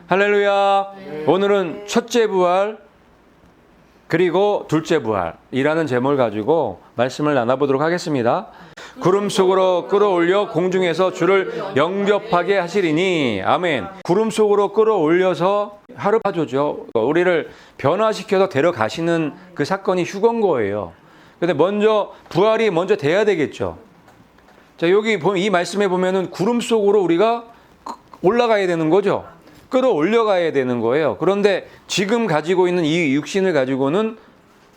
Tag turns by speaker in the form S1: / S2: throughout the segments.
S1: 할렐루야. 오늘은 첫째 부활 그리고 둘째 부활이라는 제목을 가지고 말씀을 나눠보도록 하겠습니다. 구름 속으로 끌어올려 공중에서 주를 영접하게 하시리니 아멘. 구름 속으로 끌어올려서 하루파조죠. 우리를 변화시켜서 데려가시는 그 사건이 휴거인 거예요. 근데 먼저 부활이 먼저 돼야 되겠죠. 자, 여기 이 말씀에 보면은 구름 속으로 우리가 올라가야 되는 거죠. 끌어올려가야 되는 거예요. 그런데 지금 가지고 있는 이 육신을 가지고는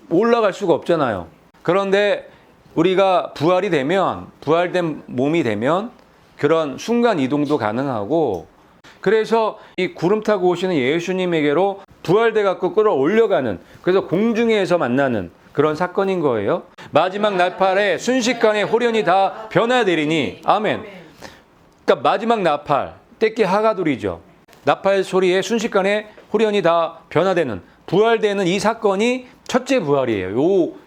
S1: 올라갈 수가 없잖아요. 그런데 우리가 부활이 되면, 부활된 몸이 되면 그런 순간 이동도 가능하고, 그래서 이 구름 타고 오시는 예수님에게로 부활돼 갖고 끌어올려가는, 그래서 공중에서 만나는 그런 사건인 거예요. 마지막 나팔에 순식간에 호련이 다 변화되리니 아멘. 그러니까 마지막 나팔, 때께 하가둘이죠. 나팔 소리에 순식간에 호련이 다 변화되는, 부활되는 이 사건이 첫째 부활이에요.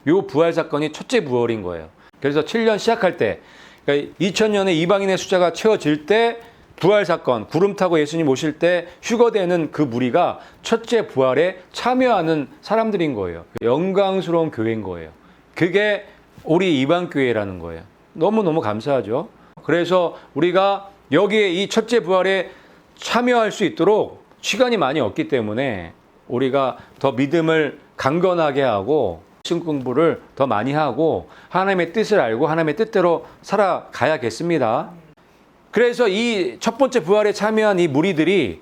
S1: 요 부활 사건이 첫째 부활인 거예요. 그래서 7년 시작할 때, 그러니까 2000년에 이방인의 숫자가 채워질 때 부활 사건, 구름 타고 예수님 오실 때 휴거되는 그 무리가 첫째 부활에 참여하는 사람들인 거예요. 영광스러운 교회인 거예요. 그게 우리 이방교회라는 거예요. 너무너무 감사하죠. 그래서 우리가 여기에 이 첫째 부활에 참여할 수 있도록 시간이 많이 없기 때문에 우리가 더 믿음을 강건하게 하고 말씀 공부를 더 많이 하고 하나님의 뜻을 알고 하나님의 뜻대로 살아가야겠습니다. 그래서 이 첫 번째 부활에 참여한 이 무리들이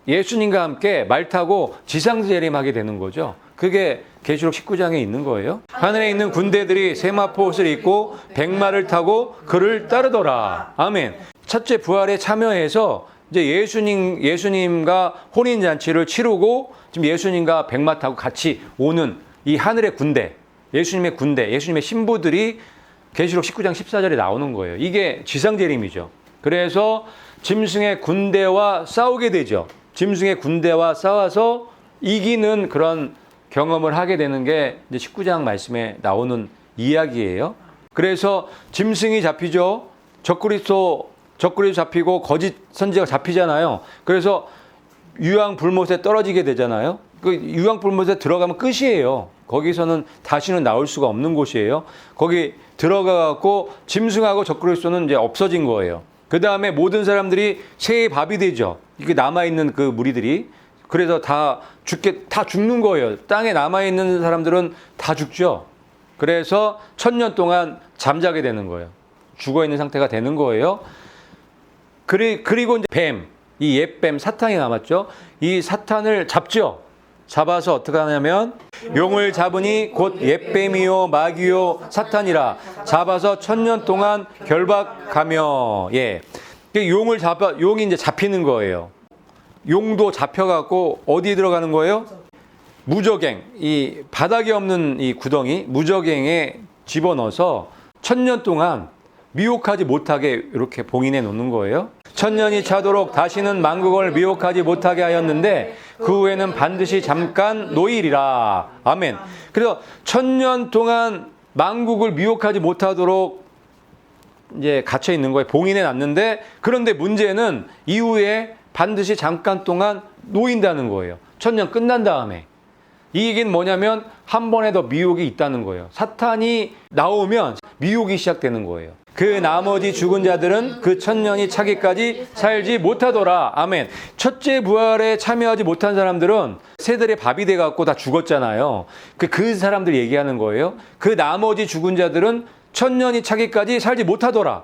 S1: 예수님과 함께 말 타고 지상재림하게 되는 거죠. 그게 계시록 19장에 있는 거예요. 하늘에 있는 군대들이 세마포 옷을 입고 백마를 타고 그를 따르더라. 아멘. 첫째 부활에 참여해서 이제 예수님과 혼인잔치를 치르고 지금 예수님과 백마 타고 같이 오는 이 하늘의 군대, 예수님의 군대, 예수님의 신부들이 계시록 19장 14절에 나오는 거예요. 이게 지상재림이죠. 그래서 짐승의 군대와 싸우게 되죠. 짐승의 군대와 싸워서 이기는 그런 경험을 하게 되는 게 이제 19장 말씀에 나오는 이야기예요. 그래서 짐승이 잡히죠. 적그리스도 잡히고 거짓 선지자가 잡히잖아요. 그래서 유황불못에 떨어지게 되잖아요. 그 유황불못에 들어가면 끝이에요. 거기서는 다시는 나올 수가 없는 곳이에요. 거기 들어가갖고 짐승하고 적그리스도는 이제 없어진 거예요. 그 다음에 모든 사람들이 새의 밥이 되죠. 이게 남아있는 그 무리들이. 그래서 다 죽는 거예요. 땅에 남아있는 사람들은 다 죽죠. 그래서 1000년 동안 잠자게 되는 거예요. 죽어있는 상태가 되는 거예요. 그리고 이제 뱀, 이 옛뱀 사탄이 남았죠. 이 사탄을 잡죠. 잡아서 어떻게 하냐면 용을 잡으니 곧 옛뱀이요 마귀요 사탄이라 잡아서 1000년 동안 결박하며 용이 이제 잡히는 거예요. 용도 잡혀갖고 어디 들어가는 거예요? 무저갱, 이 바닥이 없는 이 구덩이 무저갱에 집어넣어서 1000년 동안 미혹하지 못하게 이렇게 봉인해 놓는 거예요. 1000년이 차도록 다시는 만국을 미혹하지 못하게 하였는데 그 후에는 반드시 잠깐 노일이라. 아멘. 그래서 1000년 동안 만국을 미혹하지 못하도록 이제 갇혀 있는 거예요. 봉인해 놨는데, 그런데 문제는 이후에 반드시 잠깐 동안 놓인다는 거예요. 1000년 끝난 다음에. 이 얘기는 뭐냐면 한 번에 더 미혹이 있다는 거예요. 사탄이 나오면 미혹이 시작되는 거예요. 그 나머지 죽은 자들은 그 1000년이 차기까지 살지 못하더라. 아멘. 첫째 부활에 참여하지 못한 사람들은 새들의 밥이 돼갖고 다 죽었잖아요. 그 사람들 얘기하는 거예요. 그 나머지 죽은 자들은 1000년이 차기까지 살지 못하더라.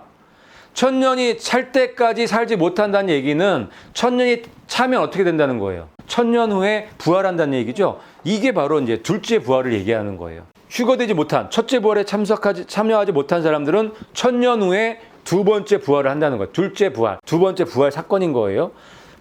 S1: 1000년이 찰 때까지 살지 못한다는 얘기는 1000년이 차면 어떻게 된다는 거예요? 1000년 후에 부활한다는 얘기죠. 이게 바로 이제 둘째 부활을 얘기하는 거예요. 휴거되지 못한 첫째 부활에 참여하지 못한 사람들은 1000년 후에 두 번째 부활을 한다는 거예요. 둘째 부활, 두 번째 부활 사건인 거예요.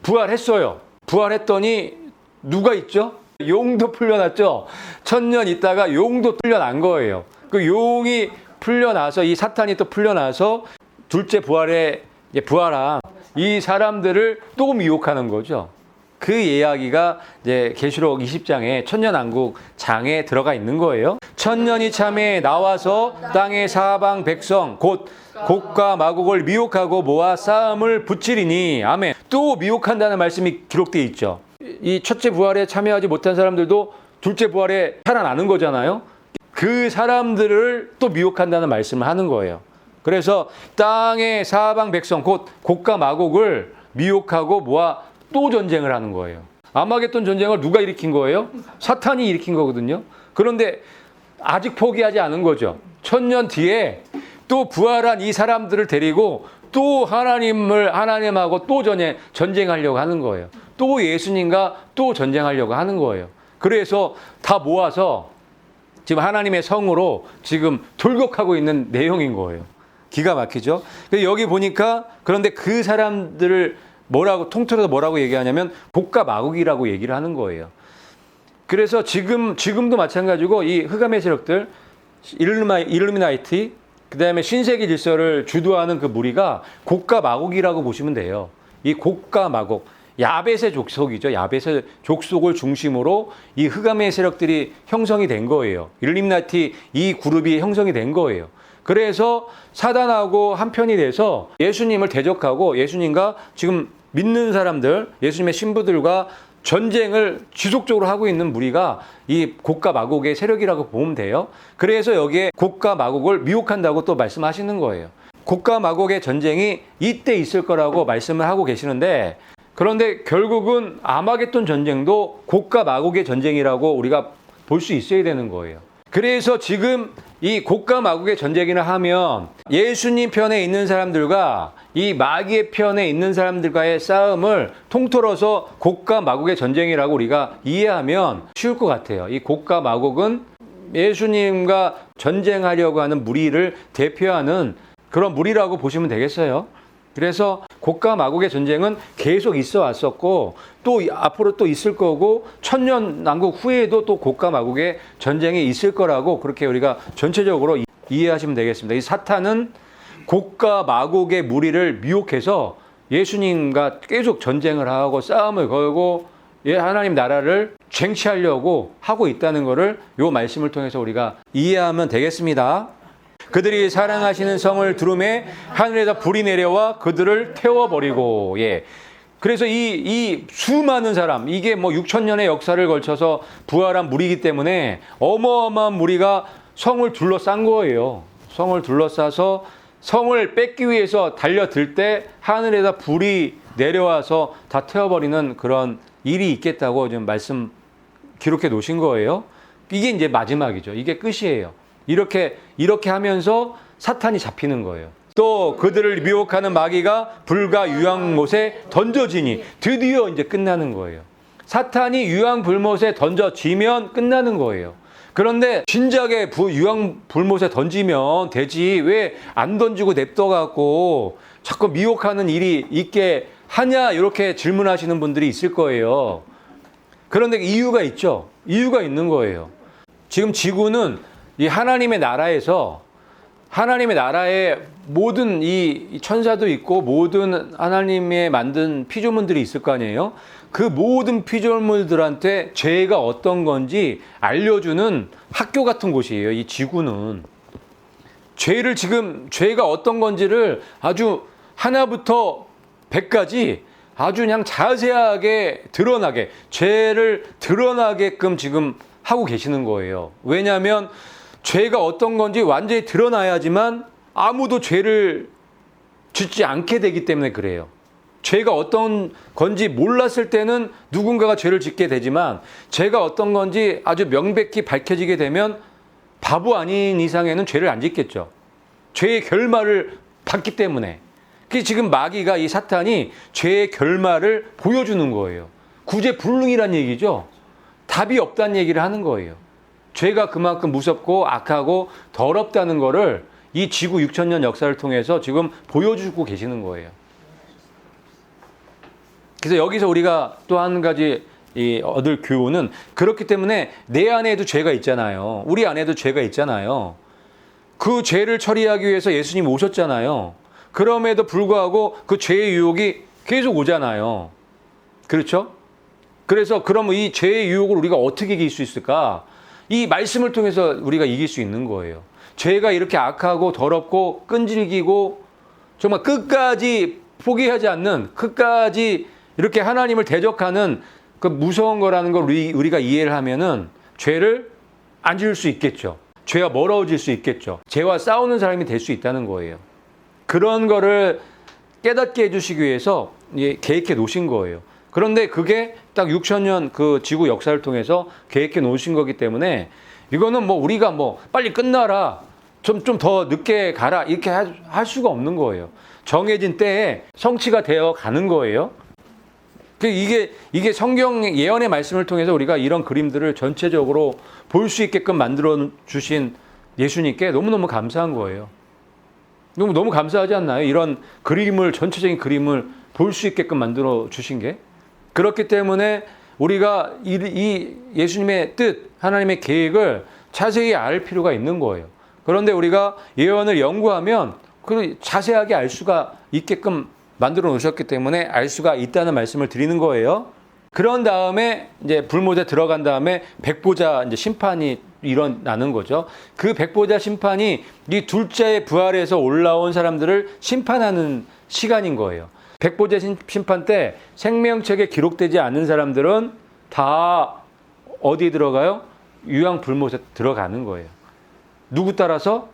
S1: 부활했어요. 부활했더니 누가 있죠? 용도 풀려났죠. 1000년 있다가 용도 풀려난 거예요. 그 용이 풀려나서 이 사탄이 또 풀려나서 둘째 부활에 부활한 이 사람들을 또 미혹하는 거죠. 그 이야기가 이제 계시록 20장에 천년왕국 장에 들어가 있는 거예요. 천년이 참에 나와서 땅의 사방 백성 곧 곡과 마곡을 미혹하고 모아 싸움을 붙이리니 아멘. 또 미혹한다는 말씀이 기록되어 있죠. 이 첫째 부활에 참여하지 못한 사람들도 둘째 부활에 살아나는 거잖아요. 그 사람들을 또 미혹한다는 말씀을 하는 거예요. 그래서 땅의 사방 백성 곧 곡과 마곡을 미혹하고 모아 또 전쟁을 하는 거예요. 아마겟돈 전쟁을 누가 일으킨 거예요? 사탄이 일으킨 거거든요. 그런데 아직 포기하지 않은 거죠. 천년 뒤에 또 부활한 이 사람들을 데리고 또 하나님하고 또 전쟁하려고 하는 거예요. 또 예수님과 또 전쟁하려고 하는 거예요. 그래서 다 모아서 지금 하나님의 성으로 지금 돌격하고 있는 내용인 거예요. 기가 막히죠? 여기 보니까 그런데 그 사람들을 통틀어서 뭐라고 얘기하냐면 곡과 마곡이라고 얘기를 하는 거예요. 그래서 지금도 마찬가지고 이 흑암의 세력들, 일루미나이티, 그 다음에 신세계 질서를 주도하는 그 무리가 곡과 마곡이라고 보시면 돼요. 이 곡과 마곡, 야벳의 족속이죠. 야벳의 족속을 중심으로 이 흑암의 세력들이 형성이 된 거예요. 일루미나티 이 그룹이 형성이 된 거예요. 그래서 사단하고 한편이 돼서 예수님을 대적하고 예수님과 지금 믿는 사람들, 예수님의 신부들과 전쟁을 지속적으로 하고 있는 무리가 이 곡과 마곡의 세력이라고 보면 돼요. 그래서 여기에 곡과 마곡을 미혹한다고 또 말씀하시는 거예요. 곡과 마곡의 전쟁이 이때 있을 거라고 말씀을 하고 계시는데, 그런데 결국은 아마겟돈 전쟁도 곡과 마곡의 전쟁이라고 우리가 볼 수 있어야 되는 거예요. 그래서 지금 이 곡과 마곡의 전쟁이라 하면 예수님 편에 있는 사람들과 이 마귀의 편에 있는 사람들과의 싸움을 통틀어서 곡과 마곡의 전쟁이라고 우리가 이해하면 쉬울 것 같아요. 이 곡과 마곡은 예수님과 전쟁하려고 하는 무리를 대표하는 그런 무리라고 보시면 되겠어요. 그래서 곡과 마곡의 전쟁은 계속 있어 왔었고 또 앞으로 또 있을 거고 천년 왕국 후에도 또 곡과 마곡의 전쟁이 있을 거라고 그렇게 우리가 전체적으로 이해하시면 되겠습니다. 이 사탄은 곡과 마곡의 무리를 미혹해서 예수님과 계속 전쟁을 하고 싸움을 걸고 하나님 나라를 쟁취하려고 하고 있다는 것을 이 말씀을 통해서 우리가 이해하면 되겠습니다. 그들이 사랑하시는 성을 두름에 하늘에서 불이 내려와 그들을 태워버리고, 그래서 이 수많은 사람, 이게 뭐 6,000년의 역사를 걸쳐서 부활한 무리이기 때문에 어마어마한 무리가 성을 둘러싼 거예요. 성을 둘러싸서 성을 뺏기 위해서 달려들 때 하늘에서 불이 내려와서 다 태워버리는 그런 일이 있겠다고 지금 기록해 놓으신 거예요. 이게 이제 마지막이죠. 이게 끝이에요. 이렇게 하면서 사탄이 잡히는 거예요. 또 그들을 미혹하는 마귀가 불과 유황못에 던져지니 드디어 이제 끝나는 거예요. 사탄이 유황불못에 던져지면 끝나는 거예요. 그런데 진작에 유황불못에 던지면 되지 왜 안 던지고 냅둬갖고 자꾸 미혹하는 일이 있게 하냐 이렇게 질문하시는 분들이 있을 거예요. 그런데 이유가 있죠. 이유가 있는 거예요. 지금 지구는 이 하나님의 나라에서 하나님의 나라에 모든 이 천사도 있고 모든 하나님의 만든 피조물들이 있을 거 아니에요. 그 모든 피조물들한테 죄가 어떤 건지 알려주는 학교 같은 곳이에요. 이 지구는 죄가 어떤 건지를 아주 하나부터 100까지 아주 그냥 자세하게 드러나게 죄를 드러나게끔 지금 하고 계시는 거예요. 왜냐하면 죄가 어떤 건지 완전히 드러나야지만 아무도 죄를 짓지 않게 되기 때문에 그래요. 죄가 어떤 건지 몰랐을 때는 누군가가 죄를 짓게 되지만 죄가 어떤 건지 아주 명백히 밝혀지게 되면 바보 아닌 이상에는 죄를 안 짓겠죠. 죄의 결말을 봤기 때문에. 지금 마귀가 이 사탄이 죄의 결말을 보여주는 거예요. 구제불능이란 얘기죠. 답이 없다는 얘기를 하는 거예요. 죄가 그만큼 무섭고 악하고 더럽다는 거를 이 지구 6,000년 역사를 통해서 지금 보여주고 계시는 거예요. 그래서 여기서 우리가 또 한 가지 얻을 교훈은 그렇기 때문에 내 안에도 죄가 있잖아요. 우리 안에도 죄가 있잖아요. 그 죄를 처리하기 위해서 예수님 오셨잖아요. 그럼에도 불구하고 그 죄의 유혹이 계속 오잖아요. 그렇죠? 그래서 그러면 이 죄의 유혹을 우리가 어떻게 이길 수 있을까? 이 말씀을 통해서 우리가 이길 수 있는 거예요. 죄가 이렇게 악하고 더럽고 끈질기고 정말 끝까지 포기하지 않는, 끝까지 이렇게 하나님을 대적하는 그 무서운 거라는 걸 우리가 이해를 하면은 죄를 안 지을 수 있겠죠. 죄와 멀어질 수 있겠죠. 죄와 싸우는 사람이 될 수 있다는 거예요. 그런 거를 깨닫게 해주시기 위해서 계획해 놓으신 거예요. 그런데 그게 딱 6,000년 그 지구 역사를 통해서 계획해 놓으신 거기 때문에 이거는 뭐 우리가 뭐 빨리 끝나라, 좀 더 늦게 가라 이렇게 할 수가 없는 거예요. 정해진 때에 성취가 되어 가는 거예요. 이게 성경 예언의 말씀을 통해서 우리가 이런 그림들을 전체적으로 볼 수 있게끔 만들어 주신 예수님께 너무너무 감사한 거예요. 너무 감사하지 않나요? 이런 그림을, 전체적인 그림을 볼 수 있게끔 만들어 주신 게. 그렇기 때문에 우리가 이 예수님의 뜻, 하나님의 계획을 자세히 알 필요가 있는 거예요. 그런데 우리가 예언을 연구하면 그 자세하게 알 수가 있게끔 만들어 놓으셨기 때문에 알 수가 있다는 말씀을 드리는 거예요. 그런 다음에 이제 불못에 들어간 다음에 백보자 이제 심판이 일어나는 거죠. 그 백보자 심판이 이 둘째의 부활에서 올라온 사람들을 심판하는 시간인 거예요. 백보자 심판 때 생명책에 기록되지 않는 사람들은 다 어디 들어가요? 유황 불못에 들어가는 거예요. 누구 따라서?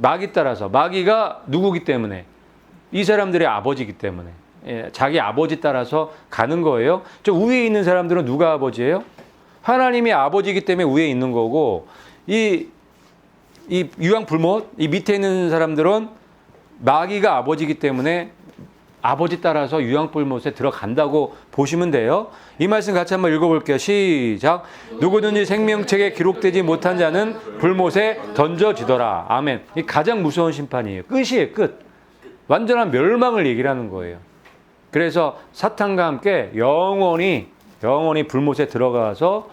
S1: 마귀 따라서. 마귀가 누구기 때문에? 이 사람들의 아버지이기 때문에. 자기 아버지 따라서 가는 거예요. 저 위에 있는 사람들은 누가 아버지예요? 하나님이 아버지이기 때문에 위에 있는 거고, 이 유황 불못, 이 밑에 있는 사람들은 마귀가 아버지이기 때문에 아버지 따라서 유황 불못에 들어간다고 보시면 돼요. 이 말씀 같이 한번 읽어볼게요. 시작. 누구든지 생명책에 기록되지 못한 자는 불못에 던져지더라. 아멘. 이 가장 무서운 심판이에요. 끝이에요. 끝. 완전한 멸망을 얘기를 하는 거예요. 그래서 사탄과 함께 영원히 불못에 들어가서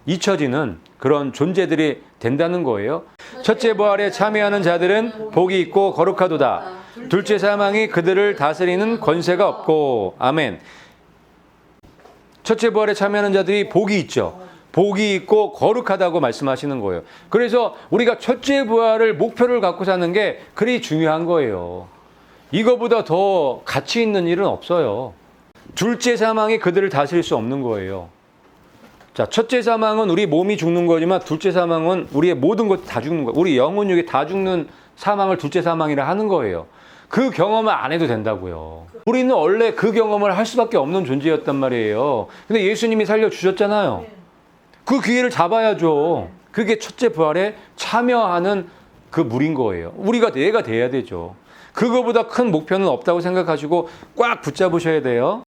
S1: 잊혀지는 그런 존재들이 된다는 거예요. 첫째 부활에 참여하는 자들은 복이 있고 거룩하도다. 둘째 사망이 그들을 다스리는 권세가 없고. 아멘. 첫째 부활에 참여하는 자들이 복이 있죠. 복이 있고 거룩하다고 말씀하시는 거예요. 그래서 우리가 첫째 부활을 목표를 갖고 사는 게 그리 중요한 거예요. 이거보다 더 가치 있는 일은 없어요. 둘째 사망이 그들을 다스릴 수 없는 거예요. 자, 첫째 사망은 우리 몸이 죽는 거지만 둘째 사망은 우리의 모든 것이 다 죽는 거예요. 우리 영혼육이 다 죽는 사망을 둘째 사망이라 하는 거예요. 그 경험을 안 해도 된다고요. 우리는 원래 그 경험을 할 수밖에 없는 존재였단 말이에요. 근데 예수님이 살려주셨잖아요. 그 기회를 잡아야죠. 그게 첫째 부활에 참여하는 그 물인 거예요. 우리가 내가 돼야 되죠. 그거보다 큰 목표는 없다고 생각하시고 꽉 붙잡으셔야 돼요.